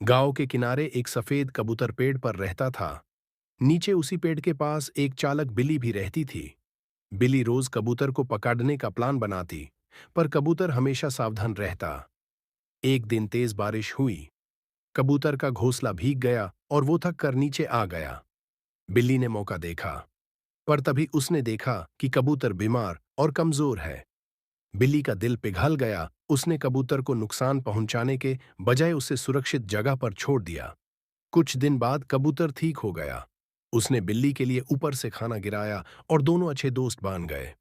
गांव के किनारे एक सफेद कबूतर पेड़ पर रहता था। नीचे उसी पेड़ के पास एक चालक बिल्ली भी रहती थी। बिल्ली रोज कबूतर को पकड़ने का प्लान बनाती, पर कबूतर हमेशा सावधान रहता। एक दिन तेज बारिश हुई। कबूतर का घोंसला भीग गया और वो थक कर नीचे आ गया। बिल्ली ने मौका देखा, पर तभी उसने देखा कि कबूतर बीमार और कमजोर है। बिल्ली का दिल पिघल गया। उसने कबूतर को नुकसान पहुंचाने के बजाय उसे सुरक्षित जगह पर छोड़ दिया। कुछ दिन बाद कबूतर ठीक हो गया। उसने बिल्ली के लिए ऊपर से खाना गिराया और दोनों अच्छे दोस्त बन गए।